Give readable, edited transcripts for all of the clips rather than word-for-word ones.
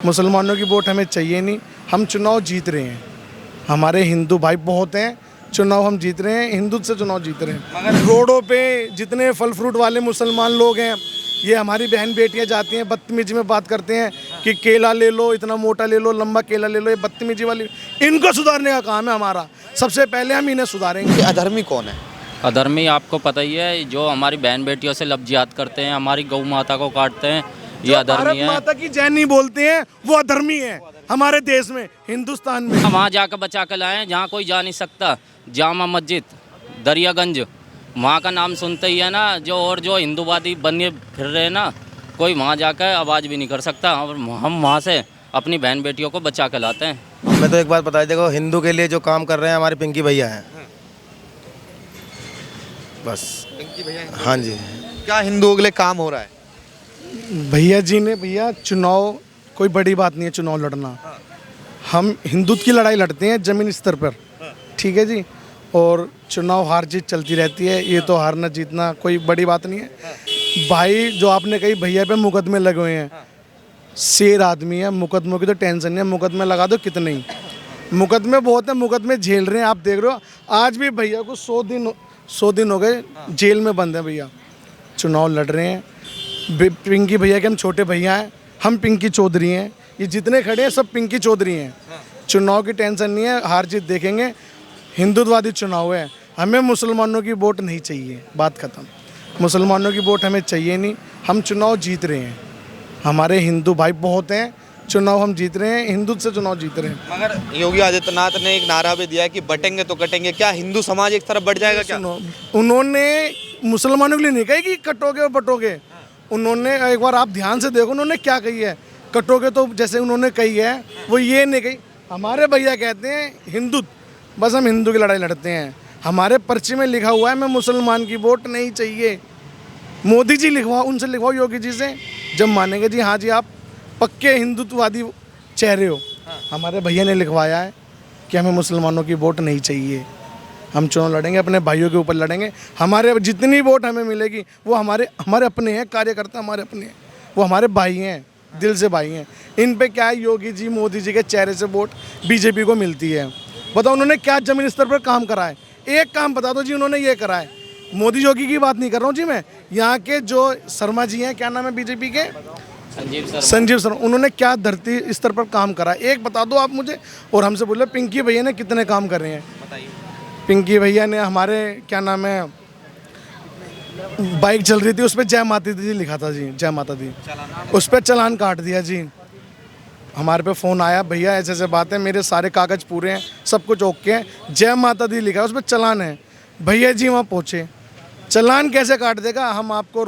मुसलमानों की वोट हमें चाहिए नहीं। हम चुनाव जीत रहे हैं, हमारे हिंदू भाई बहुत हैं, चुनाव हम जीत रहे हैं, हिंदू से चुनाव जीत रहे हैं। मगर रोडों पे जितने फल फ्रूट वाले मुसलमान लोग हैं, ये हमारी बहन बेटियां जाती हैं, बदतमीजी में बात करते हैं कि केला ले लो, इतना मोटा ले लो, लंबा केला ले लो, ये बदतमीजी वाली, इनको सुधारने का काम है हमारा। सबसे पहले हम इन्हें सुधारेंगे। अधर्मी कौन है? अधर्मी आपको पता ही है, जो हमारी बहन बेटियों से लफ्ज़ियात करते हैं, हमारी गौ माता को काटते हैं, ये अधर्मी भारत है। माता की जय नहीं बोलते हैं, वो अधर्मी है हमारे देश में, हिंदुस्तान में। वहाँ जाकर बचा कर लाए जहाँ कोई जा नहीं सकता। जामा मस्जिद, दरियागंज, वहाँ का नाम सुनते ही है ना, जो हिंदूवादी बने फिर रहे हैं ना, कोई वहाँ जाकर आवाज़ भी नहीं कर सकता। और हम वहाँ से अपनी बहन बेटियों को बचा कर लाते हैं। मैं तो एक बात बता, देखो हिंदू के लिए जो काम कर रहे हैं हमारे पिंकी भैया हैं, बस। पिंकी भैया, हाँ जी। क्या हिंदुओं के लिए काम हो रहा है? भैया जी ने, भैया चुनाव कोई बड़ी बात नहीं है, चुनाव लड़ना। हम हिंदुत्व की लड़ाई लड़ते हैं ज़मीन स्तर पर, ठीक है जी। और चुनाव हार जीत चलती रहती है, ये तो हारना जीतना कोई बड़ी बात नहीं है। भाई जो आपने कही भैया पे मुकदमे लगे हुए हैं, शेर आदमी है, मुकदमों की तो टेंशन नहीं है, मुकदमे लगा दो कितने ही, मुकदमे बहुत है, मुकदमे झेल रहे हैं। आप देख रहे हो आज भी भैया को 100 दिन हो गए जेल में बंद है भैया। चुनाव लड़ रहे हैं। पिंकी भैया के हम छोटे भैया हैं, हम पिंकी चौधरी हैं, ये जितने खड़े हैं सब पिंकी चौधरी हैं। चुनाव की टेंशन नहीं है, हार जीत देखेंगे। हिंदुत्ववादी चुनाव है, हमें मुसलमानों की वोट नहीं चाहिए, बात ख़त्म। मुसलमानों की वोट हमें चाहिए नहीं, हम चुनाव जीत रहे हैं, हमारे हिंदू भाई बहुत हैं, चुनाव हम जीत रहे हैं, हिंदू से चुनाव जीत रहे हैं। मगर योगी आदित्यनाथ ने एक नारा भी दिया है कि बटेंगे तो कटेंगे। क्या हिंदू समाज एक तरफ बढ़ जाएगा? क्या उन्होंने मुसलमानों के लिए नहीं कही कि कटोगे और बटोगे। उन्होंने एक बार आप ध्यान से देखो उन्होंने क्या कही है। कटोगे तो जैसे उन्होंने कही है, वो ये नहीं कही। हमारे भैया कहते हैं हिंदुत्व, बस हम हिंदू की लड़ाई लड़ते हैं। हमारे पर्चे में लिखा हुआ है मैं मुसलमान की वोट नहीं चाहिए। मोदी जी लिखवाओ, उनसे लिखवाओ, योगी जी से, जब मानेंगे जी हाँ जी आप पक्के हिंदुत्ववादी चेहरे हो। हमारे भैया ने लिखवाया है कि हमें मुसलमानों की वोट नहीं चाहिए, हम चुनाव लड़ेंगे, अपने भाइयों के ऊपर लड़ेंगे। हमारे जितनी वोट हमें मिलेगी वो हमारे अपने हैं, कार्यकर्ता हमारे अपने हैं, वो हमारे भाई हैं, दिल से भाई हैं। इन पे क्या है, योगी जी मोदी जी के चेहरे से वोट बीजेपी को मिलती है। बताओ उन्होंने क्या ज़मीन स्तर पर काम करा है? एक काम बता दो जी उन्होंने ये करा है। मोदी योगी की बात नहीं कर रहा हूँ जी मैं, यहाँ के जो शर्मा जी हैं, क्या नाम है बीजेपी के, संजीव शर्मा, उन्होंने क्या धरती स्तर पर काम करा है एक बता दो आप मुझे। और हमसे बोले पिंकी भैया ने कितने काम कर रहे हैं, बताइए। पिंकी भैया ने हमारे क्या नाम है, बाइक चल रही थी उस पर जय माता दी लिखा था जी, जय माता दी, उस पर चालान काट दिया जी। हमारे पे फ़ोन आया, भैया ऐसे ऐसे बात है, मेरे सारे कागज़ पूरे हैं, सब कुछ ओके है, जय माता दी लिखा है, उस पर चालान है। भैया जी वहाँ पहुँचे, चालान कैसे काट देगा? हम आपको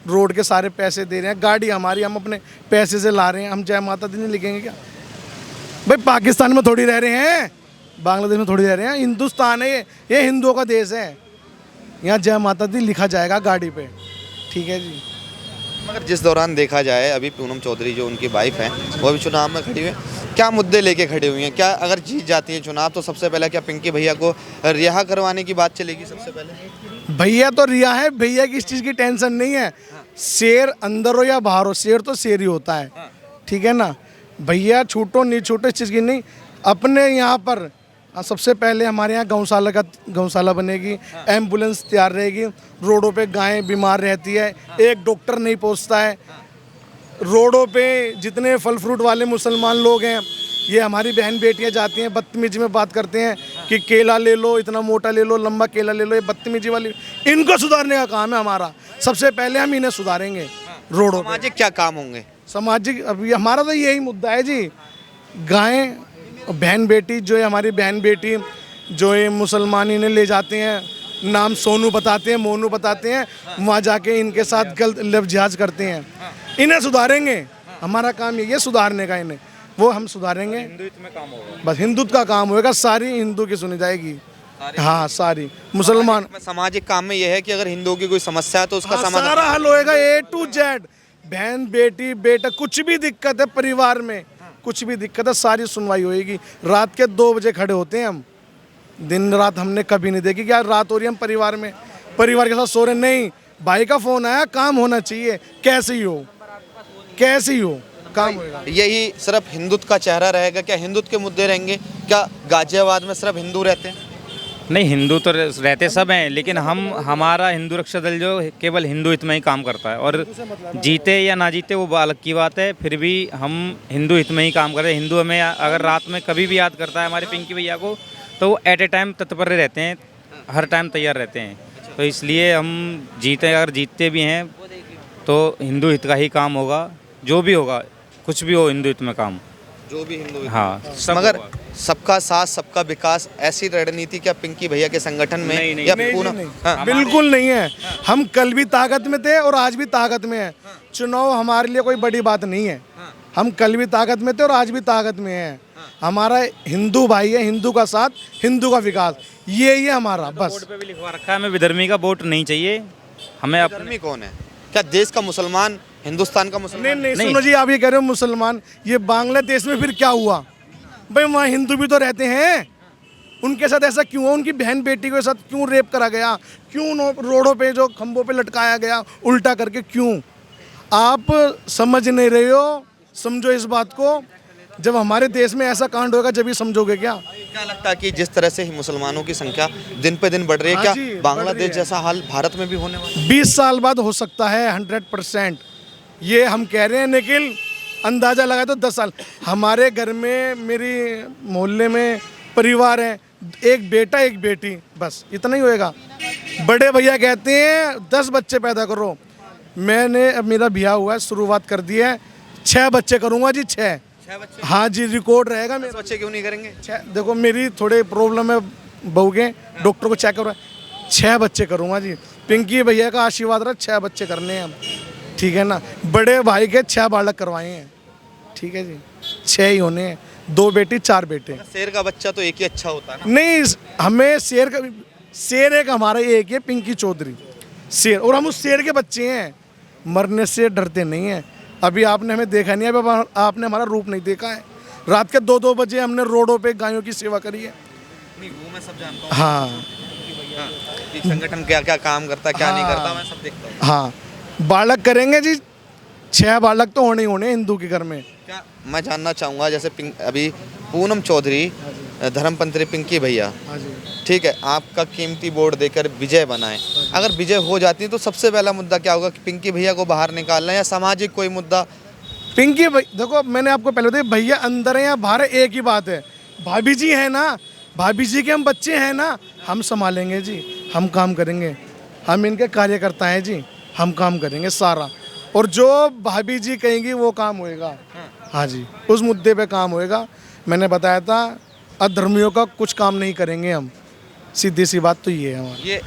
रोड के सारे पैसे दे रहे हैं, गाड़ी हमारी, हम अपने पैसे से ला रहे हैं, हम जय माता दी नहीं लिखेंगे क्या? भाई पाकिस्तान में थोड़ी रह रहे हैं, बांग्लादेश में थोड़ी रह रहे हैं, हिंदुस्तान है ये हिंदुओं का देश है, यहाँ जय माता दी लिखा जाएगा गाड़ी पे, ठीक है जी। मगर जिस दौरान देखा जाए, अभी पूनम चौधरी जो उनकी वाइफ हैं वो अभी चुनाव में खड़ी हुई हैं, क्या मुद्दे लेके खड़ी हुई हैं? क्या अगर जीत जाती है चुनाव तो सबसे पहले क्या पिंकी भैया को रिहा करवाने की बात चलेगी सबसे पहले? भैया तो रिया है, भैया की इस चीज़ की टेंशन नहीं है। शेर अंदर हो या बाहर हो, शेर तो शेर ही होता है, ठीक है ना। भैया छूटो नहीं छूटो इस चीज़ की नहीं। अपने यहाँ पर सबसे पहले हमारे यहाँ गौशाला बनेगी, एम्बुलेंस तैयार रहेगी, रोडों पे गायें बीमार रहती है, एक डॉक्टर नहीं पहुँचता है। रोडों पे जितने फल फ्रूट वाले मुसलमान लोग हैं, ये हमारी बहन बेटियां जाती हैं, बदतमीजी में बात करते हैं कि केला ले लो, इतना मोटा ले लो, लंबा केला ले लो, ये बदतमीजी वाली, इनको सुधारने का काम है हमारा। सबसे पहले हम इन्हें सुधारेंगे। रोडों सामाजिक क्या काम होंगे? सामाजिक अभी हमारा तो यही मुद्दा है जी, गायें, बहन बेटी जो है, हमारी बहन बेटी जो है मुसलमान इन्हें ले जाते हैं, नाम सोनू बताते हैं, मोनू बताते हैं, वहाँ जाके इनके साथ गलत लफ्ज़ करते हैं। इन्हें सुधारेंगे, हमारा काम ये सुधारने का, इन्हें वो हम सुधारेंगे। हिंदुत्व में काम होगा, बस हिंदुत्व का काम होगा, सारी हिंदू की सुनी जाएगी। हाँ सारी मुसलमान। सामाजिक काम में यह है कि अगर हिंदुओं की कोई समस्या है तो उसका समाधान सारा हल होएगा, A to Z। बहन बेटी बेटा कुछ भी दिक्कत है परिवार में, कुछ भी दिक्कत है, सारी सुनवाई होएगी। रात के 2 बजे खड़े होते हैं हम, दिन रात हमने कभी नहीं देखी क्या रात हो रही है, हम परिवार के साथ सो रहे नहीं। भाई का फ़ोन आया, काम होना चाहिए, कैसे ही हो। काम होएगा। यही सिर्फ हिंदुत्व का चेहरा रहेगा? क्या हिंदुत्व के मुद्दे रहेंगे? क्या गाजियाबाद में सिर्फ हिंदू रहते हैं? नहीं, हिंदू तो रहते सब हैं, लेकिन हमारा हिंदू रक्षा दल जो केवल हिंदू हित में ही काम करता है, और जीते या ना जीते वो अलग की बात है, फिर भी हम हिंदू हित में ही काम कर रहे हैं। हिंदू हमें अगर रात में कभी भी याद करता है हमारे पिंकी भैया को, तो वो एट ए टाइम तत्पर रहते हैं, हर टाइम तैयार रहते हैं। तो इसलिए हम अगर जीतते भी हैं तो हिंदू हित का ही काम होगा, जो भी होगा, कुछ भी हो हिंदू हित में काम, जो भी हिंदू, हाँ सब मगर होगा। सबका साथ सबका विकास, ऐसी रणनीति क्या पिंकी भैया के संगठन में नहीं, या नहीं, पूरा? नहीं, हाँ, बिल्कुल नहीं है। हम कल भी ताकत में थे और आज भी ताकत में है। चुनाव हमारे लिए कोई बड़ी बात नहीं है। हम कल भी ताकत में थे और आज भी ताकत में है। हमारा हिंदू भाई है, हिंदू का साथ, हिंदू का विकास, यही है हमारा बस। बोर्ड पे भी लिखवा रखा है, हमें विधर्मी का वोट नहीं चाहिए, हमें अपने धर्मी कौन है? क्या देश का मुसलमान, हिंदुस्तान का मुसलमान? नहीं, सुनो जी, आप ये कह रहे हो मुसलमान, ये बांग्लादेश में फिर क्या हुआ भाई? वहाँ हिंदू भी तो रहते हैं, उनके साथ ऐसा क्यों हुआ? उनकी बहन बेटी के साथ क्यों रेप करा गया? क्यों रोडों पे जो खंभों पे लटकाया गया उल्टा करके? क्यों? आप समझ नहीं रहे हो, समझो इस बात को। जब हमारे देश में ऐसा कांड होगा जब ही समझोगे। क्या लगता है कि जिस तरह से ही मुसलमानों की संख्या दिन पे दिन बढ़ रही है, हाँ क्या जी, बढ़ बांग्लादेश रही है। जैसा हाल भारत में भी होने वाला है? 20 साल बाद हो सकता है, 100%। ये हम कह रहे हैं, लेकिन अंदाज़ा लगा तो 10 साल। हमारे घर में, मेरी मोहल्ले में परिवार है, एक बेटा एक बेटी, बस इतना ही होएगा। बड़े भैया कहते हैं 10 बच्चे पैदा करो। मैंने, अब मेरा ब्याह हुआ है, शुरुआत कर दी है, 6 बच्चे करूँगा जी, 6। हाँ जी, रिकॉर्ड रहेगा मेरा। बच्चे क्यों नहीं करेंगे? देखो, मेरी थोड़े प्रॉब्लम है बहू के, डॉक्टर को चेक करवा, 6 बच्चे करूँगा जी। पिंकी भैया का आशीर्वाद रहा, 6 बच्चे करने हैं हम, ठीक है ना। बड़े भाई के 6 बालक करवाए हैं, ठीक है जी, 6 ही होने हैं, 2 बेटी 4 बेटे। शेर का बच्चा तो एक ही अच्छा होता है ना? नहीं, हमें शेर एक हमारा एक है, पिंकी चौधरी शेर, और हम उस शेर के बच्चे हैं, मरने से डरते नहीं हैं। अभी आपने हमें देखा नहीं है, अभी आपने हमारा रूप नहीं देखा है। रात के 2-2 बजे हमने रोडों पे गायों की सेवा करी है। नहीं, वो मैं सब जानता हूँ। हाँ कि संगठन क्या क्या काम करता है, क्या नहीं करता, मैं सब देखता हूँ। हाँ, बालक करेंगे जी, 6 बालक तो होने ही होने हिंदू के घर में। क्या मैं जानना चाहूँगा, जैसे अभी पूनम चौधरी, धर्मपंत्री पिंकी भैया, हाँ जी, ठीक है, आपका कीमती वोट देकर विजय बनाए, अगर विजय हो जाती है तो सबसे पहला मुद्दा क्या होगा? कि पिंकी भैया को बाहर निकालना, या सामाजिक कोई मुद्दा? पिंकी देखो, मैंने आपको पहले बताया, भैया अंदर है या बाहर है, एक ही बात है। भाभी जी है ना, भाभी जी के हम बच्चे हैं ना, हम संभालेंगे जी, हम काम करेंगे, हम इनके कार्यकर्ता हैं जी, हम काम करेंगे सारा, और जो भाभी जी कहेंगी वो काम होएगा। हाँ जी, उस मुद्दे पे काम होएगा। मैंने बताया था, अधर्मियों का कुछ काम नहीं करेंगे हम, सीधी सी बात तो ये है हमारी। ये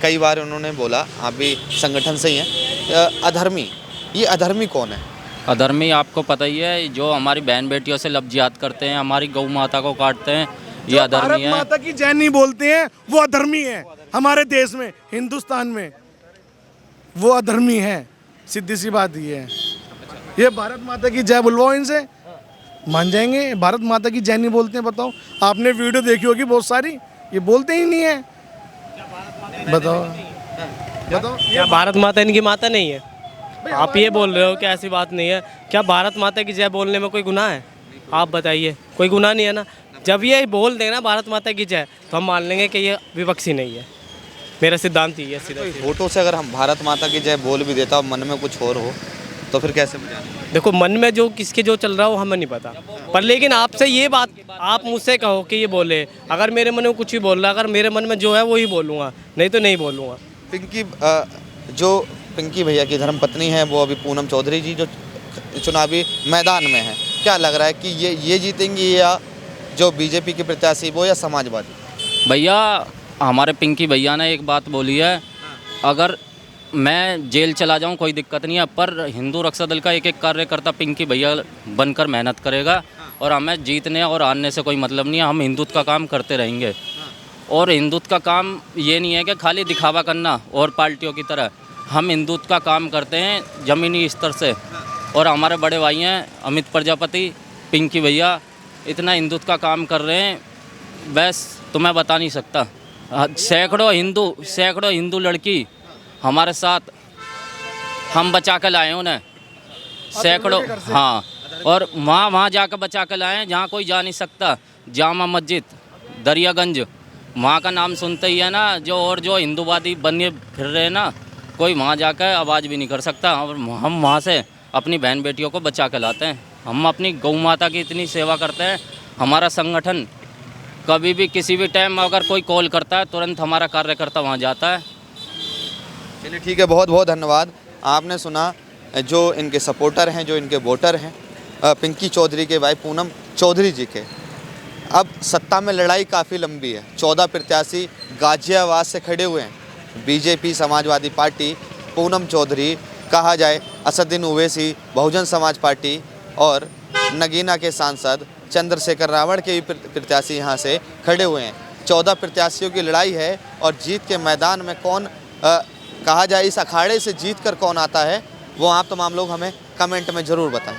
कई बार उन्होंने बोला, आप भी संगठन से ही हैं, अधर्मी, ये अधर्मी कौन है? अधर्मी आपको पता ही है, जो हमारी बहन बेटियों से लफ्ज़ियात करते हैं, हमारी गौ माता को काटते हैं, ये जो अधर्मी भारत है। माता की जय नहीं बोलते हैं वो अधर्मी है। हमारे देश में, हिंदुस्तान में, वो अधर्मी है, सीधी सी बात ये है। ये भारत माता की जय बुलवाओ इनसे, मान जाएंगे। भारत माता की जय नहीं बोलते हैं, बताओ। आपने वीडियो देखी होगी बहुत सारी, ये बोलते ही नहीं है। बताओ बताओ, क्या भारत माता इनकी माता नहीं है? आप ये बोल रहे हो कि ऐसी बात नहीं है। क्या भारत माता की जय बोलने में कोई गुनाह है? आप बताइए, कोई गुनाह नहीं है ना। जब ये बोल देना भारत माता की जय, तो हम मान लेंगे कि ये विपक्षी नहीं है। मेरा सिद्धांत ही है सीधा। वोटों से अगर हम भारत माता की जय बोल भी देता और मन में कुछ और हो तो फिर कैसे बुझाएंगे? देखो, मन में जो किसके जो चल रहा हो हमें नहीं पता, पर लेकिन आपसे ये बात, आप मुझसे कहो कि ये बोले, अगर मेरे मन में कुछ भी बोल रहा, अगर मेरे मन में जो है वो ही बोलूँगा, नहीं तो नहीं बोलूँगा। पिंकी जो पिंकी भैया की धर्मपत्नी है, वो अभी पूनम चौधरी जी जो चुनावी मैदान में है, क्या लग रहा है कि ये जीतेंगी, या जो बीजेपी के प्रत्याशी वो, या समाजवादी? भैया, हमारे पिंकी भैया ने एक बात बोली है, अगर मैं जेल चला जाऊं कोई दिक्कत नहीं है, पर हिंदू रक्षा दल का एक एक कार्यकर्ता पिंकी भैया बनकर मेहनत करेगा, और हमें जीतने और हारने से कोई मतलब नहीं है। हम हिंदुत्व का काम करते रहेंगे, और हिंदुत्व का काम ये नहीं है कि खाली दिखावा करना और पार्टियों की तरह। हम हिंदुत्व का काम करते हैं ज़मीनी स्तर से, और हमारे बड़े भाई हैं अमित प्रजापति, पिंकी भैया, इतना हिंदुत्व का काम कर रहे हैं, बस तुम्हें बता नहीं सकता। सैकड़ों हिंदू लड़की हमारे साथ हम बचा के लाए उन्हें, सैकड़ों। हाँ, और वहाँ जाकर बचा कर लाए हैं जहाँ कोई जा नहीं सकता। जामा मस्जिद, दरियागंज, वहाँ का नाम सुनते ही है ना, जो हिंदूवादी बने फिर रहे हैं ना, कोई वहाँ जाकर आवाज़ भी नहीं कर सकता। और हम वहाँ से अपनी बहन बेटियों को बचा कर लाते हैं। हम अपनी गौ माता की इतनी सेवा करते हैं। हमारा संगठन कभी भी किसी भी टाइम अगर कोई कॉल करता है, तुरंत हमारा कार्यकर्ता वहाँ जाता है। चलिए ठीक है, बहुत बहुत धन्यवाद। आपने सुना जो इनके सपोर्टर हैं, जो इनके वोटर हैं, पिंकी चौधरी के भाई पूनम चौधरी जी के। अब सत्ता में लड़ाई काफ़ी लंबी है। 14 प्रत्याशी गाजियाबाद से खड़े हुए हैं। बीजेपी, समाजवादी पार्टी, पूनम चौधरी, कहा जाए असदुद्दीन ओवैसी, बहुजन समाज पार्टी और नगीना के सांसद चंद्रशेखर रावण के भी प्रत्याशी यहाँ से खड़े हुए हैं। 14 प्रत्याशियों की लड़ाई है और जीत के मैदान में कौन कहा जाए इस अखाड़े से जीत कर कौन आता है, वो आप तमाम लोग हमें कमेंट में ज़रूर बताएं।